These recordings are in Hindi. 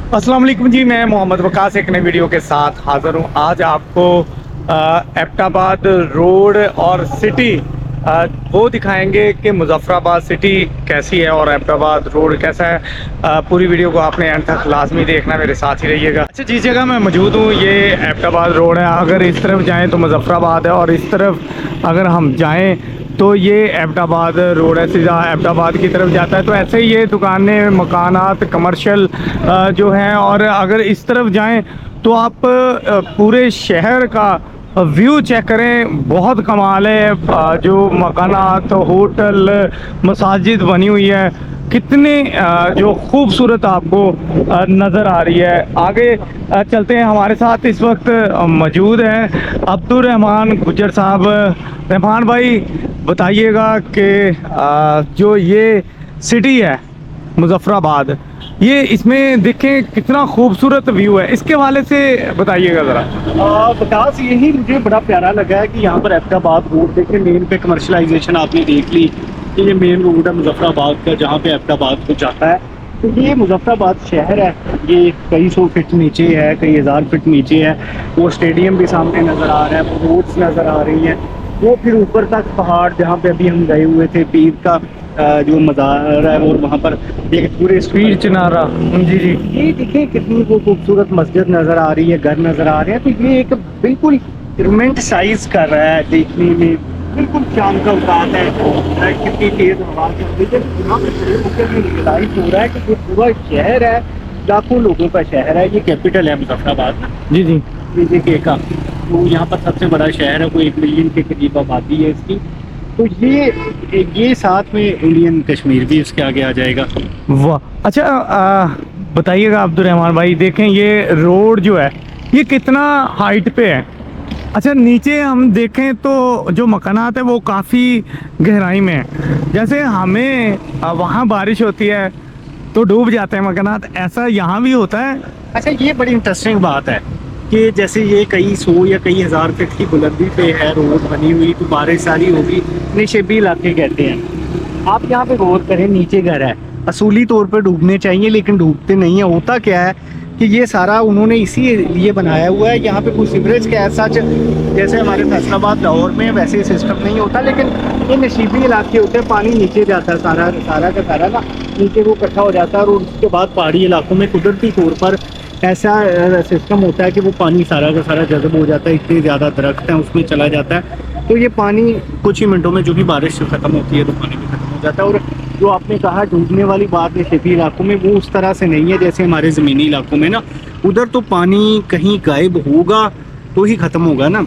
अस्सलाम वालेकुम जी, मैं मोहम्मद वकास एक नई वीडियो के साथ हाज़िर हूँ। आज आपको एबटाबाद रोड और सिटी वो दिखाएंगे कि मुज़फ़्फ़राबाद सिटी कैसी है और एबटाबाद रोड कैसा है। पूरी वीडियो को आपने एंड तक लाजमी देखना, मेरे साथ ही रहिएगा। अच्छा, जिस जगह मैं मौजूद हूँ ये एबटाबाद रोड है। अगर इस तरफ जाएँ तो मुज़फ़्फ़राबाद है और इस तरफ अगर हम जाएँ तो ये एबटाबाद रोड है, सीधा एबटाबाद की तरफ जाता है। तो ऐसे ही ये दुकानें, मकानात, कमर्शियल जो हैं। और अगर इस तरफ जाएं तो आप पूरे शहर का व्यू चेक करें, बहुत कमाल है। जो मकानात, होटल, मसाजिद बनी हुई है, कितने जो खूबसूरत आपको नज़र आ रही है। आगे चलते हैं। हमारे साथ इस वक्त मौजूद हैं अब्दुल रहमान गुज्जर साहब। रहमान भाई, बताइएगा कि जो ये सिटी है मुज़फ़्फ़राबाद, ये इसमें देखें कितना खूबसूरत व्यू है, इसके हवाले से बताइएगा ज़रा। विकास, यही मुझे बड़ा प्यारा लगा है कि यहाँ पर एबटाबाद रोड देखे, मेन पे कमर्शलाइजेशन आपने देख ली कि ये मेन रोड है मुज़फ़्फ़राबाद का जहाँ पे एबटाबाद को जाता है। तो ये मुज़फ़्फ़राबाद शहर है, ये कई सौ फीट नीचे है, कई हज़ार फीट नीचे है। वो स्टेडियम भी सामने नज़र आ रहा है, वो रोड्स नज़र आ रही हैं, वो फिर ऊपर तक पहाड़ जहाँ पे अभी हम गए हुए थे, पीर का जो मज़ार है, और वहाँ पर एक पूरे पीर चिनारा, जी जी। ये देखिए कितनी वो खूबसूरत मस्जिद नज़र आ रही है, घर नज़र आ रहे हैं। तो ये एक बिल्कुल रोमांटिसाइज कर रहा है, देखने में बिल्कुल शाम का औकात है, कितनी तेज हवा चल रही है। यहाँ पे रियलाइज हो रहा है कि ये पूरा शहर है, लाखों लोगों का शहर है। ये कैपिटल है मुज़फ़्फ़राबाद, जी जी। BJK का। तो यहाँ पर सबसे बड़ा शहर है, कोई 1 मिलियन के करीब आबादी है इसकी। तो ये साथ में इंडियन कश्मीर भी इसके आगे आ जाएगा। वाह, अच्छा बताइएगा अब्दुल रहमान भाई, देखें ये रोड जो है ये कितना हाइट पे है। अच्छा, नीचे हम देखें तो जो मकानात है वो काफ़ी गहराई में है। जैसे हमें वहाँ बारिश होती है तो डूब जाते हैं मकानात, ऐसा यहाँ भी होता है? अच्छा, ये बड़ी इंटरेस्टिंग बात है कि जैसे ये कई सौ या कई हज़ार फीट की बुलंदी पे है रोड बनी हुई, तो बारिश सारी होगी, निशेबी इलाके कहते हैं। आप यहाँ पे गौर करें, नीचे घर है, असूली तौर पर डूबने चाहिए लेकिन डूबते नहीं है। होता क्या है कि ये सारा उन्होंने इसी लिए बनाया हुआ है। यहाँ पे कोई सीवरेज का ऐसा जैसे हमारे फैसलाबाद लाहौर में वैसे सिस्टम नहीं होता, लेकिन ये नशीबी इलाके होते हैं, पानी नीचे जाता है सारा सारा का सारा ना, नीचे वो इकट्ठा हो जाता है। और उसके बाद पहाड़ी इलाकों में कुदरती तौर पर ऐसा सिस्टम होता है कि वो पानी सारा का सारा जज़ब हो जाता है, इतने ज़्यादा दरख्त हैं उसमें चला जाता है। तो ये पानी कुछ ही मिनटों में, जो भी बारिश ख़त्म होती है तो पानी भी ख़त्म हो जाता है। और जो आपने कहा डूबने वाली बात है शहरी इलाकों में, वो उस तरह से नहीं है जैसे हमारे ज़मीनी इलाकों में ना। उधर तो पानी कहीं गायब होगा तो ही ख़त्म होगा ना।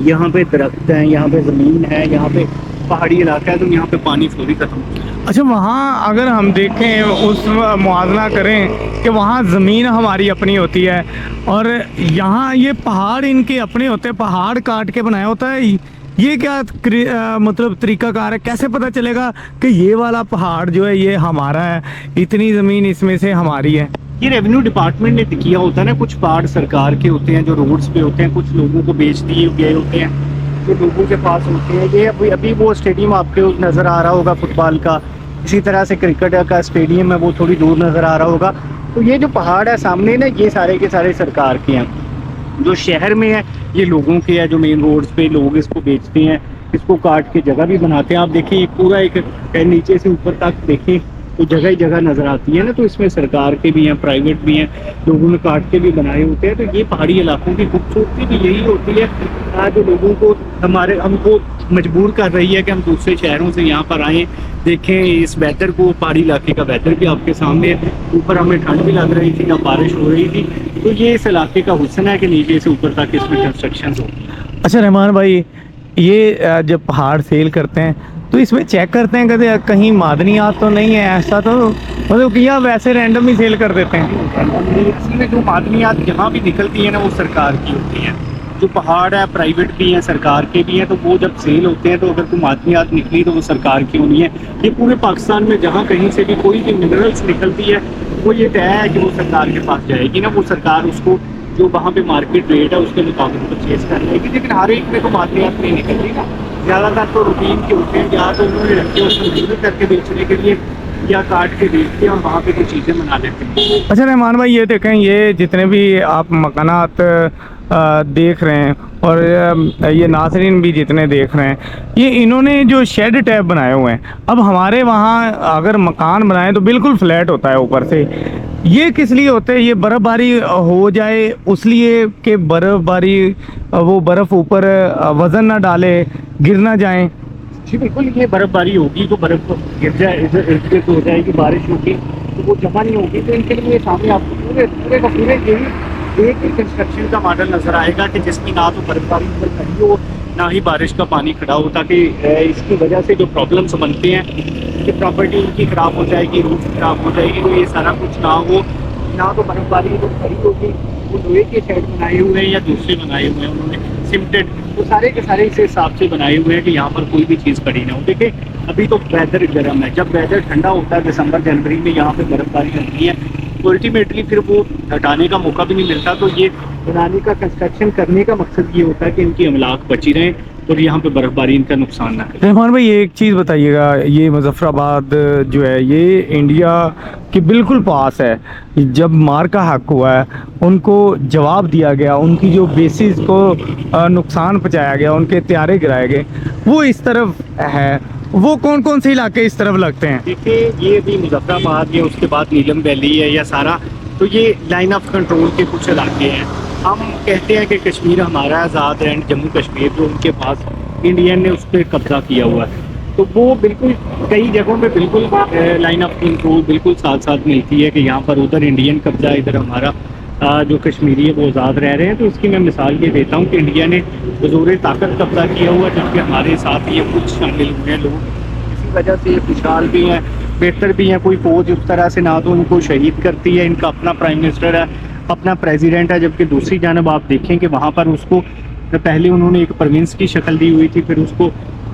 यहाँ पे दरख्त हैं, यहाँ पे ज़मीन है, यहाँ पे पहाड़ी इलाका है, तो यहाँ पे पानी फौरी ख़त्म हो जाए। अच्छा, वहाँ अगर हम देखें, उस मुआवजा करें कि वहाँ ज़मीन हमारी अपनी होती है और यहाँ ये पहाड़ इनके अपने होते हैं, पहाड़ काट के बनाया होता है। ये क्या मतलब तरीकाकार है? कैसे पता चलेगा कि ये वाला पहाड़ जो है ये हमारा है, इतनी ज़मीन इसमें से हमारी है? ये रेवेन्यू डिपार्टमेंट ने किया होता है ना। कुछ पहाड़ सरकार के होते हैं जो रोड्स पे होते हैं, कुछ लोगों को बेच दिए गए होते हैं जो लोगों के पास होते हैं। ये अभी वो स्टेडियम आपके नज़र आ रहा होगा फुटबॉल का, इसी तरह से क्रिकेट का स्टेडियम है, वो थोड़ी दूर नज़र आ रहा होगा। तो ये जो पहाड़ है सामने ना, ये सारे के सारे सरकार के हैं। जो शहर में है ये लोगों के है, जो मेन रोड्स पे लोग इसको बेचते हैं, इसको काट के जगह भी बनाते हैं। आप देखिए पूरा एक नीचे से ऊपर तक देखें तो जगह ही जगह नज़र आती है ना। तो इसमें सरकार के भी हैं, प्राइवेट भी हैं, लोगों ने काट के भी बनाए होते हैं। तो ये पहाड़ी इलाकों की खूबसूरती भी यही होती है, जो लोगों को हमको मजबूर कर रही है कि हम दूसरे शहरों से यहाँ पर आएँ, देखें इस वेदर को। पहाड़ी इलाके का वेदर भी आपके सामने है, ऊपर हमें ठंड भी लग रही थी, या बारिश हो रही थी। तो ये इस इलाके का हुस्न है कि नीचे से ऊपर तक इसमें कंस्ट्रक्शन होती है। अच्छा रहमान भाई, ये जब पहाड़ सेल करते हैं तो इसमें चेक करते हैं कभी कहीं मादनियात तो नहीं है? ऐसा तो मतलब कि या वैसे रैंडम ही सेल कर देते हैं? इसमें जो मादनियात जहाँ भी निकलती है ना, वो सरकार की होती हैं। जो पहाड़ है प्राइवेट भी हैं, सरकार के भी हैं। तो वो जब सेल होते हैं तो अगर कोई मादनियात निकली तो वो सरकार की होनी है। ये पूरे पाकिस्तान में जहाँ कहीं से भी कोई भी मिनरल्स निकलती है, वो ये तय है कि वो सरकार के पास जाएगी ना। वो सरकार उसको जो वहाँ पे मार्केट रेट है उसके मुताबिक परचेज कर लेगी। लेकिन हर एक में तो मादनियात नहीं निकलती ना, ज़्यादातर तो रूटीन के होते हैं, या तो उन्होंने रखे उसको डिलीवर करके बेचने के लिए, या काट के बेचते हैं और वहाँ पे कुछ चीज़ें बना लेते हैं। अच्छा रहमान भाई, ये देखें, ये जितने भी आप मकानात देख रहे हैं और ये नाज़रीन भी जितने देख रहे हैं, ये इन्होंने जो शेड टैप बनाए हुए हैं। अब हमारे वहाँ अगर मकान बनाए तो बिल्कुल फ्लैट होता है ऊपर से। ये किस लिए होते हैं? ये बर्फ़बारी हो जाए उस लिए कि बर्फ़बारी वो बर्फ़ ऊपर वज़न ना डाले, गिर ना जाए। जी बिल्कुल, ये बर्फबारी होगी तो बर्फ गिर जाए, इधर इर्द गिर्द हो जाएगी, बारिश होगी तो वो जमा नहीं होगी। तो इनके लिए सामने आपको पूरे पूरे का पूरे यही एक ही कंस्ट्रक्शन का मॉडल नज़र आएगा कि जिसकी ना तो बर्फबारी ऊपर खड़ी हो, ना ही बारिश का पानी खड़ा हो, ताकि इसकी वजह से जो प्रॉब्लम्स बनते हैं कि प्रॉपर्टी उनकी ख़राब हो जाएगी, रूफ खराब हो जाएगी, तो ये सारा कुछ ना हो। ना तो बर्फबारी जो खड़ी होगी, वो लोहे के शेड बनाए हुए हैं या दूसरे बनाए हुए हैं उन्होंने सिमटेड, वो सारे के सारे इस हिसाब से बनाए हुए हैं कि यहाँ पर कोई भी चीज़ खड़ी ना हो। देखिए अभी तो वेदर गर्म है, जब वेदर ठंडा होता है दिसंबर जनवरी में यहाँ पे बर्फबारी होती है तो अल्टीमेटली फिर वो हटाने का मौका भी नहीं मिलता। तो ये बनाने का, कंस्ट्रक्शन करने का मकसद ये होता है कि इनकी अमलाक बची रहें और यहाँ पे बर्फबारी इनका नुकसान ना करे। रहमान भाई, एक चीज़ बताइएगा, ये मुजफ्फराबाद जो है ये इंडिया के बिल्कुल पास है। जब मार का हक हुआ है, उनको जवाब दिया गया, उनकी जो बेसिस को नुकसान पहुंचाया गया, उनके त्यारे गिराए गए, वो इस तरफ है। वो कौन कौन से इलाके इस तरफ लगते हैं? देखिए ये भी मुजफ्फराबाद या उसके बाद नीलम वैली है या सारा, तो ये लाइन ऑफ कंट्रोल के कुछ इलाके हैं। हम कहते हैं कि कश्मीर हमारा आज़ाद है, जम्मू कश्मीर जो उनके पास इंडियन ने उस पर कब्जा किया हुआ है, तो वो बिल्कुल कई जगहों पे बिल्कुल लाइन ऑफ कंट्रोल बिल्कुल साथ साथ मिलती है कि यहाँ पर उधर इंडियन कब्जा, इधर हमारा जो कश्मीरी है वो आज़ाद रह रहे हैं। तो इसकी मैं मिसाल ये देता हूँ कि इंडिया ने ज़ोर ताकत कब्जा किया हुआ, जबकि हमारे साथ ये कुछ शामिल हुए हैं लोग, इसी वजह से ये खुशहाल भी हैं, बेहतर भी हैं। कोई फौज उस तरह से ना तो उनको शहीद करती है, इनका अपना प्राइम मिनिस्टर है, अपना प्रेसिडेंट है, जबकि दूसरी जानब आप देखें कि वहाँ पर उसको पहले उन्होंने एक प्रोविंस की शक्ल दी हुई थी, फिर उसको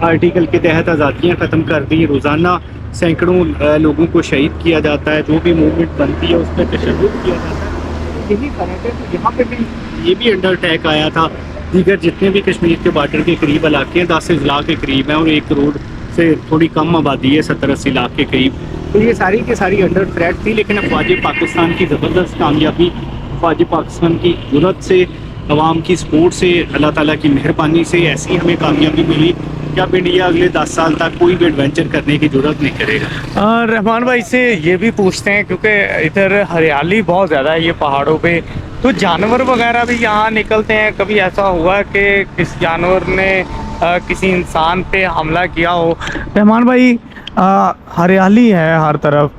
आर्टिकल के तहत आज़ादियाँ ख़त्म कर दी, रोज़ाना सैकड़ों लोगों को शहीद किया जाता है, जो भी मूवमेंट बनती है उस पर तशद्दुद किया जाता है। यही फ़र्क है। तो यहाँ पे भी ये भी अंडर अटैक आया था। दीगर जितने भी कश्मीर के बॉर्डर के करीब इलाके हैं, 10 अजला के करीब हैं और 1 करोड़ से थोड़ी कम आबादी है, 70-80 लाख के करीब, तो ये सारी की सारी अंडर थ्रेट थी। लेकिन अफवाज पाकिस्तान की ज़बरदस्त कामयाबी, अफवाज पाकिस्तान की जुर्रत से, अवाम की सपोर्ट से, अल्लाह ताला की मेहरबानी से ऐसी हमें कामयाबी मिली कि अब इंडिया अगले 10 साल तक कोई भी एडवेंचर करने की जरूरत नहीं करेगा। रहमान भाई से ये भी पूछते हैं, क्योंकि इधर हरियाली बहुत ज़्यादा है ये पहाड़ों पे, तो जानवर वगैरह भी यहाँ निकलते हैं? कभी ऐसा हुआ कि किस जानवर ने किसी इंसान पे हमला किया हो? रहमान भाई, हरियाली है हर तरफ,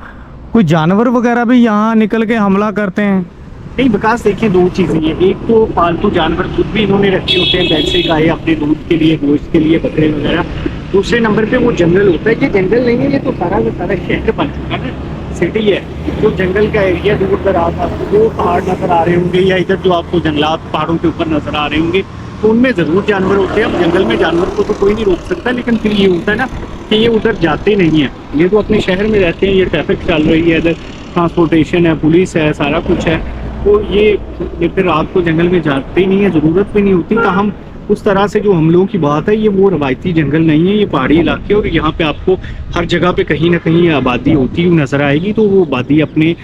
कोई जानवर वगैरह भी यहाँ निकल के हमला करते हैं? नहीं विकास, देखिए 2 चीज़ें हैं। एक तो पालतू जानवर खुद भी इन्होंने रखे होते हैं, भैंसे गाय अपने दूध के लिए, गोश्त के लिए, बकरे वगैरह। दूसरे नंबर पे वो जंगल होता है। ये जंगल नहीं है, ये तो सारा का सारा शहर बन चुका है, सिटी है। जो जंगल का एरिया दूर दराज आपको जो पहाड़ नज़र आ रहे होंगे या इधर जो आपको जंगलात पहाड़ों के ऊपर नज़र आ रहे होंगे, तो उनमें ज़रूर जानवर होते हैं। अब जंगल में जानवर को तो कोई नहीं रोक सकता, लेकिन फिर ये होता है ना कि ये उधर जाते नहीं हैं, ये तो अपने शहर में रहते हैं। ये ट्रैफिक चल रही है, इधर ट्रांसपोर्टेशन है, पुलिस है, सारा कुछ है, तो ये फिर रात को जंगल में जाते ही नहीं है, ज़रूरत भी नहीं होती। ताहम उस तरह से जो हमलों की बात है, ये वो रवायती जंगल नहीं है, ये पहाड़ी इलाके, और यहाँ पे आपको हर जगह पे कहीं ना कहीं आबादी होती हुई नज़र आएगी। तो वो आबादी अपने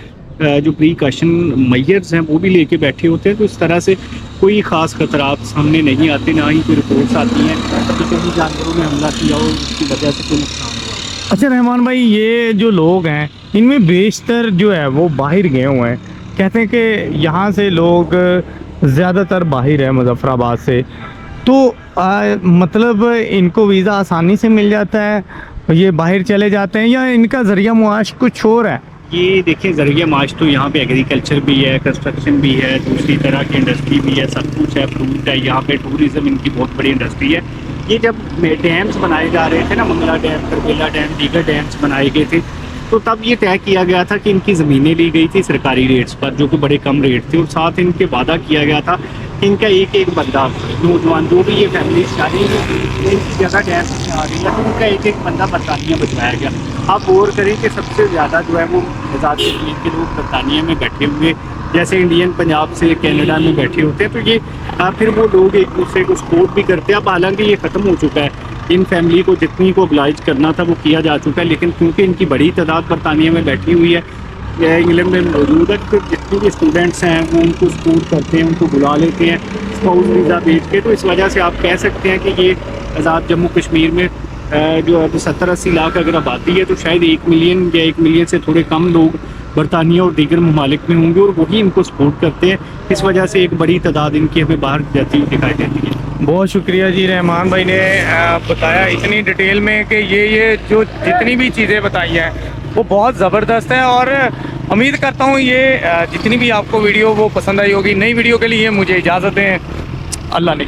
जो प्रिकॉशन मेजर्स हैं वो भी लेके बैठे होते हैं, तो इस तरह से कोई ख़ास खतरात सामने नहीं आते, ना ही कोई रिपोर्ट्स आती हैं कि कहीं जानवरों ने हमला किया हो उसकी वजह से कोई नुकसान हुआ। अच्छा रहमान भाई, ये जो लोग हैं इनमें बेशतर जो है वो बाहर गए हुए हैं, कहते हैं कि यहाँ से लोग ज़्यादातर बाहर है मुजफ्फराबाद से, तो मतलब इनको वीज़ा आसानी से मिल जाता है, ये बाहर चले जाते हैं, या इनका ज़रिया मुआश कुछ और है? ये देखिए ज़रिया माश तो यहाँ पे एग्रीकल्चर भी है, कंस्ट्रक्शन भी है, दूसरी तरह की इंडस्ट्री भी है, सब कुछ है, फ्रूट है, यहाँ पे टूरिज़्म इनकी बहुत बड़ी इंडस्ट्री है। ये जब डैम्स बनाए जा रहे थे ना, मंगला डैम, करबेला डैम, दीगर डैम्स बनाए गए थे, तो तब ये तय किया गया था कि इनकी ज़मीनें ली गई थी सरकारी रेट्स पर, जो कि बड़े कम रेट थे, और साथ इनके वादा किया गया था कि इनका एक एक बंदा, नौजवान जो भी ये फैमिली शादी इनकी जगह डैम में आ रही है, तो उनका एक एक बंदा बरतानिया बचवाया गया। आप गौर करें कि सबसे ज़्यादा जो है वो आज़ादी कश्मीर के लोग बरतानिया में बैठे हुए, जैसे इंडियन पंजाब से कनाडा में बैठे होते हैं, तो ये फिर वो लोग एक दूसरे को सपोर्ट भी करते हैं। अब हालांकि ये ख़त्म हो चुका है, इन फैमिली को जितनी को oblige करना था वो किया जा चुका है, लेकिन क्योंकि इनकी बड़ी तादाद बरतानिया में बैठी हुई है, इंग्लैंड में मौजूद है, तो जितने भी स्टूडेंट्स हैं वो उनको सपोर्ट करते हैं, उनको बुला लेते हैं स्पाउस वीज़ा भेज के। तो इस वजह से आप कह सकते हैं कि ये आज़ाद जम्मू कश्मीर में जो है 70-80 लाख अगर आबादी है, तो शायद 1 मिलियन या 1 मिलियन से थोड़े कम लोग बरतानिया और दीगर ममालिक में होंगे और वही इनको सपोर्ट करते हैं। इस वजह से एक बड़ी तादाद इनकी हमें बाहर जाती हुई दिखाई देती है। बहुत शुक्रिया जी, रहमान भाई ने बताया इतनी डिटेल में कि ये जो जितनी भी चीज़ें बताई हैं वो बहुत ज़बरदस्त है, और उम्मीद करता हूँ ये जितनी भी आपको वीडियो वो पसंद आई होगी। नई वीडियो के लिए मुझे इजाज़त दें, अल्लाह ने